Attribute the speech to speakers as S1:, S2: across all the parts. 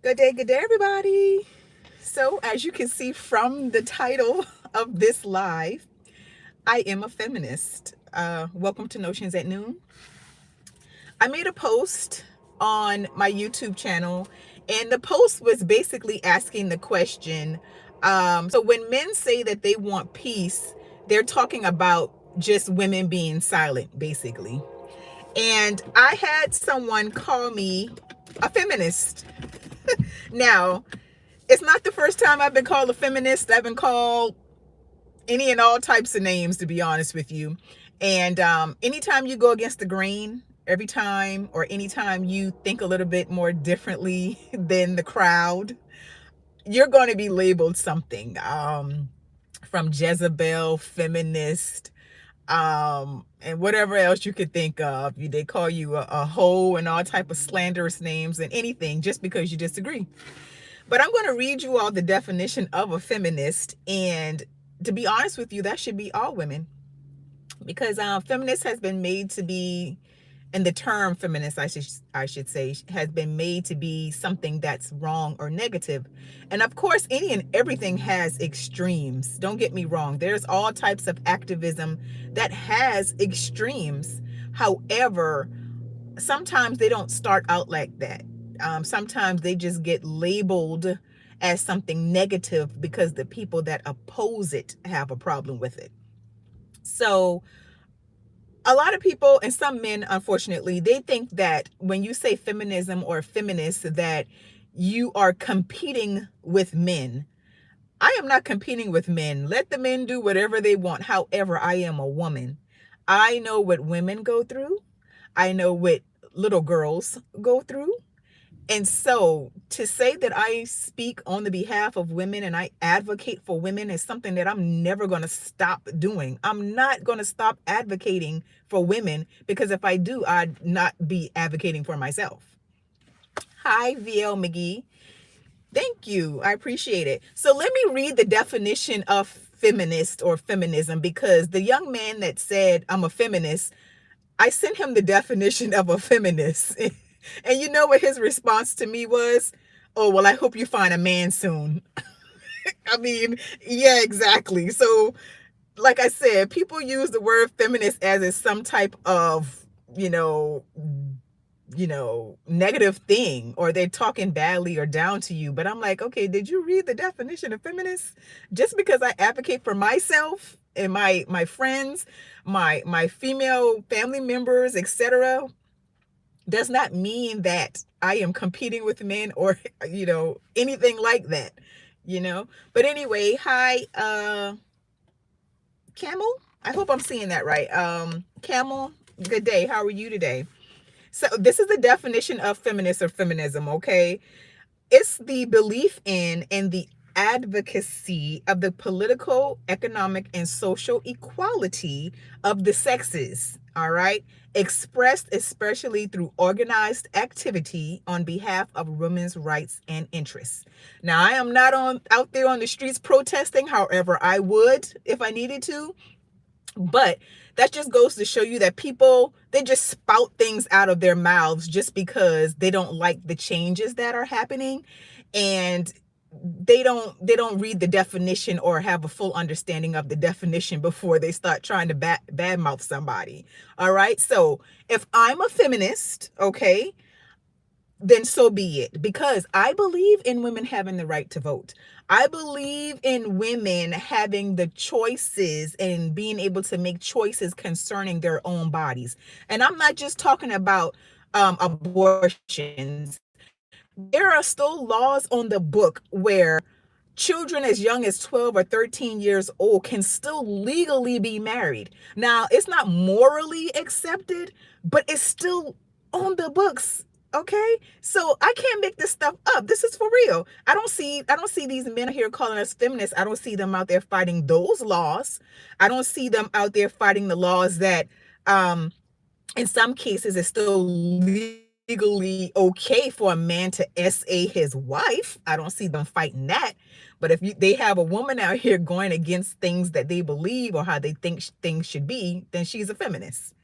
S1: Good day, everybody. So, as you can see from the title of this live, I am a feminist. Welcome to Notions at Noon. I made a post on my YouTube channel, and the post was basically asking the question. So, when men say that they want peace, they're talking about just women being silent, basically. And I had someone call me a feminist. Now, it's not the first time I've been called a feminist. I've been called any and all types of names, to be honest with you. And anytime you go against the grain, every time or anytime you think a little bit more differently than the crowd, you're going to be labeled something, from Jezebel, feminist, and whatever else you could think of. They call you a hoe and all type of slanderous names and anything just because you disagree. But I'm going to read you all the definition of a feminist. And to be honest with you, that should be all women. Because feminist has been made to be, and the term feminist, I should say, has been made to be something that's wrong or negative. And of course, any and everything has extremes. Don't get me wrong. There's all types of activism that has extremes. However, sometimes they don't start out like that. Sometimes they just get labeled as something negative because the people that oppose it have a problem with it. So a lot of people, and some men, unfortunately, they think that when you say feminism or feminist, that you are competing with men. I am not competing with men. Let the men do whatever they want. However, I am a woman. I know what women go through. I know what little girls go through. And so to say that I speak on the behalf of women and I advocate for women is something that I'm never going to stop doing. I'm not going to stop advocating for women, because if I do, I'd not be advocating for myself. Hi, VL McGee. Thank you. I appreciate it. So let me read the definition of feminist or feminism, because the young man that said I'm a feminist, I sent him the definition of a feminist. And you know what his response to me was? Oh, well, I hope you find a man soon. I mean, yeah, exactly. So, like I said, people use the word feminist as is some type of, negative thing, or they're talking badly or down to you. But I'm like, okay, did you read the definition of feminist? Just because I advocate for myself and my friends, my female family members, etc., does not mean that I am competing with men or anything like that. But anyway, hi, Camel. I hope I'm seeing that right. Camel, good day. How are you today? So this is the definition of feminist or feminism, okay? It's the belief in and the advocacy of the political, economic, and social equality of the sexes, all right? Expressed especially through organized activity on behalf of women's rights and interests. Now, I am not out there on the streets protesting. However, I would if I needed to. But that just goes to show you that people, they just spout things out of their mouths just because they don't like the changes that are happening, and they don't read the definition or have a full understanding of the definition before they start trying to badmouth somebody. All right? So, if I'm a feminist, okay, then so be it. Because I believe in women having the right to vote. I believe in women having the choices and being able to make choices concerning their own bodies. And I'm not just talking about abortions. There are still laws on the book where children as young as 12 or 13 years old can still legally be married. Now, it's not morally accepted, but it's still on the books. Okay, so I can't make this stuff up. This is for real. I don't see these men here calling us feminists. I don't see them out there fighting those laws. I don't see them out there fighting the laws that in some cases it's still legally okay for a man to SA his wife. I don't see them fighting that. But if they have a woman out here going against things that they believe or how they think things should be, then she's a feminist.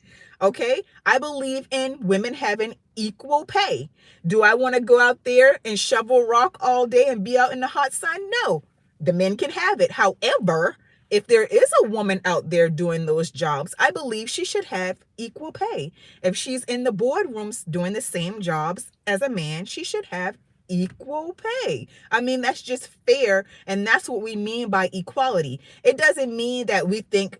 S1: Okay, I believe in women having equal pay. Do I want to go out there and shovel rock all day and be out in the hot sun? No, the men can have it. However, if there is a woman out there doing those jobs, I believe she should have equal pay. If she's in the boardrooms doing the same jobs as a man, she should have equal pay. I mean, that's just fair. And that's what we mean by equality. It doesn't mean that we think,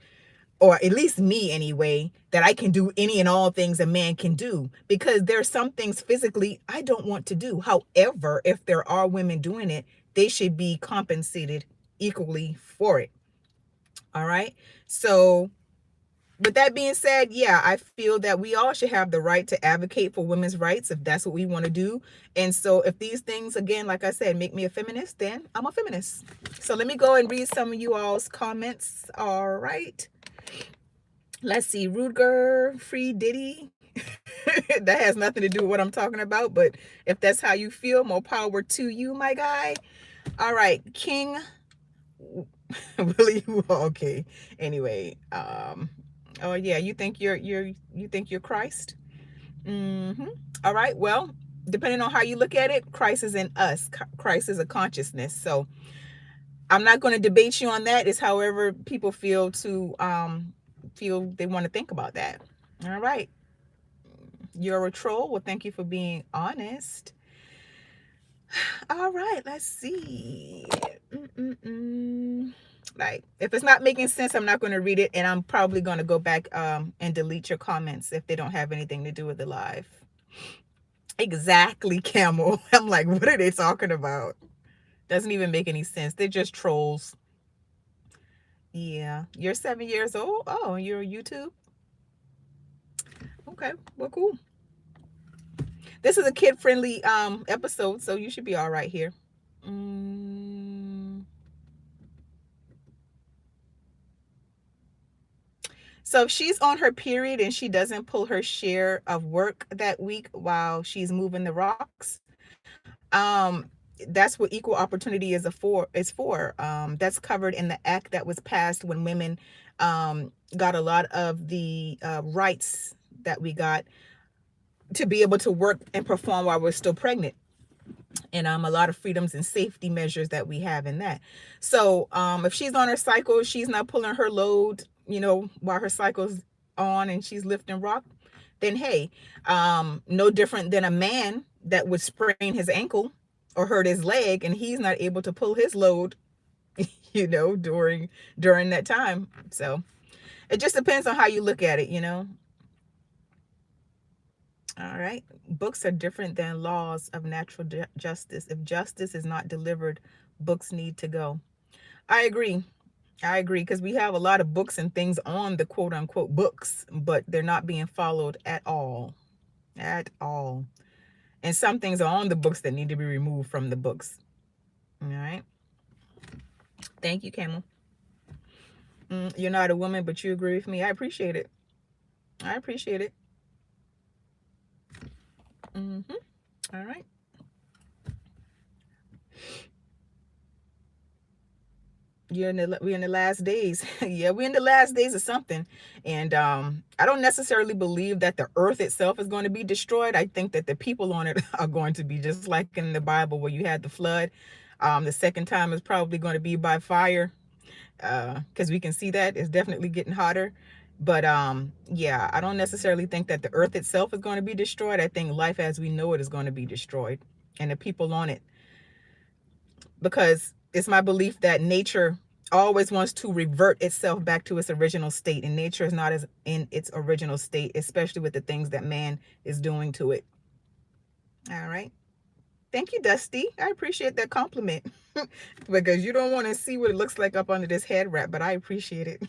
S1: or at least me anyway, that I can do any and all things a man can do, because there are some things physically I don't want to do. However, if there are women doing it, they should be compensated equally for it. All right. So with that being said, yeah, I feel that we all should have the right to advocate for women's rights if that's what we want to do. And so if these things, again, like I said, make me a feminist, then I'm a feminist. So let me go and read some of you all's comments. All right. Let's see. Rudger, Free Diddy. That has nothing to do with what I'm talking about, but if that's how you feel, more power to you, my guy. All right. King Willie. Okay. Anyway, oh yeah, you think you're Christ? All right. Well, depending on how you look at it, Christ is in us. Christ is a consciousness. So I'm not going to debate you on that. It's however people feel they want to think about that. All right. You're a troll. Well, thank you for being honest. All right. Let's see. Like, if it's not making sense, I'm not going to read it, and I'm probably going to go back and delete your comments if they don't have anything to do with the live. Exactly, Camel. I'm like, what are they talking about? Doesn't even make any sense. They're just trolls. Yeah. You're 7 years old? Oh, you're on YouTube? Okay. Well, cool. This is a kid-friendly episode, so you should be all right here. So if she's on her period and she doesn't pull her share of work that week while she's moving the rocks, that's what equal opportunity is for. That's covered in the act that was passed when women got a lot of the rights that we got to be able to work and perform while we're still pregnant. And a lot of freedoms and safety measures that we have in that. So if she's on her cycle, she's not pulling her load, while her cycle's on and she's lifting rock, then hey, no different than a man that would sprain his ankle or hurt his leg and he's not able to pull his load, during that time. So it just depends on how you look at it. All right. Books are different than laws of natural justice. If justice is not delivered, books need to go. I agree, because we have a lot of books and things on the quote unquote books, but they're not being followed at all. At all. And some things are on the books that need to be removed from the books. All right. Thank you, Camel. You're not a woman, but you agree with me. I appreciate it. All right. We're in the last days. Yeah, we're in the last days of something. And I don't necessarily believe that the earth itself is going to be destroyed. I think that the people on it are going to be, just like in the Bible where you had the flood. The second time is probably going to be by fire, because we can see that it's definitely getting hotter. But yeah, I don't necessarily think that the earth itself is going to be destroyed. I think life as we know it is going to be destroyed, and the people on it, because it's my belief that nature always wants to revert itself back to its original state, and nature is not as in its original state, especially with the things that man is doing to it. All right. Thank you, Dusty. I appreciate that compliment because you don't want to see what it looks like up under this head wrap, but I appreciate it.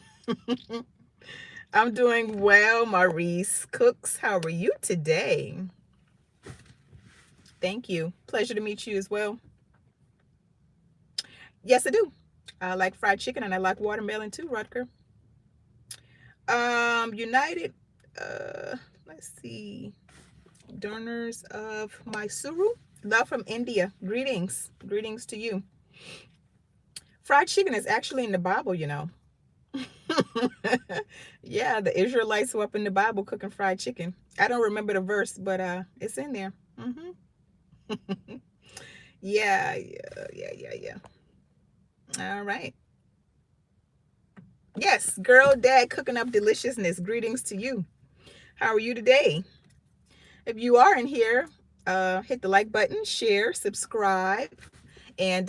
S1: I'm doing well, Maurice Cooks. How are you today? Thank you. Pleasure to meet you as well. Yes, I do. I like fried chicken and I like watermelon too, Rutger. United, let's see. Donors of Mysuru. Love from India. Greetings. Greetings to you. Fried chicken is actually in the Bible, Yeah, the Israelites were up in the Bible cooking fried chicken. I don't remember the verse, but it's in there. Yeah, yeah. All right. Yes, girl, dad cooking up deliciousness. Greetings to you. How are you today? If you are in here, hit the like button, share, subscribe, and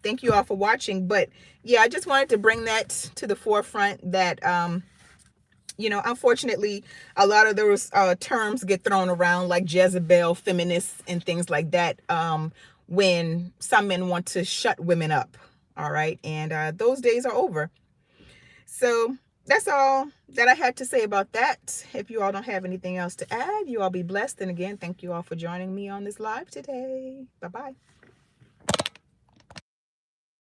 S1: thank you all for watching. But yeah, I just wanted to bring that to the forefront that unfortunately, a lot of those terms get thrown around like Jezebel, feminists, and things like that when some men want to shut women up. All right. And those days are over. So that's all that I had to say about that. If you all don't have anything else to add, you all be blessed. And again, thank you all for joining me on this live today. Bye-bye.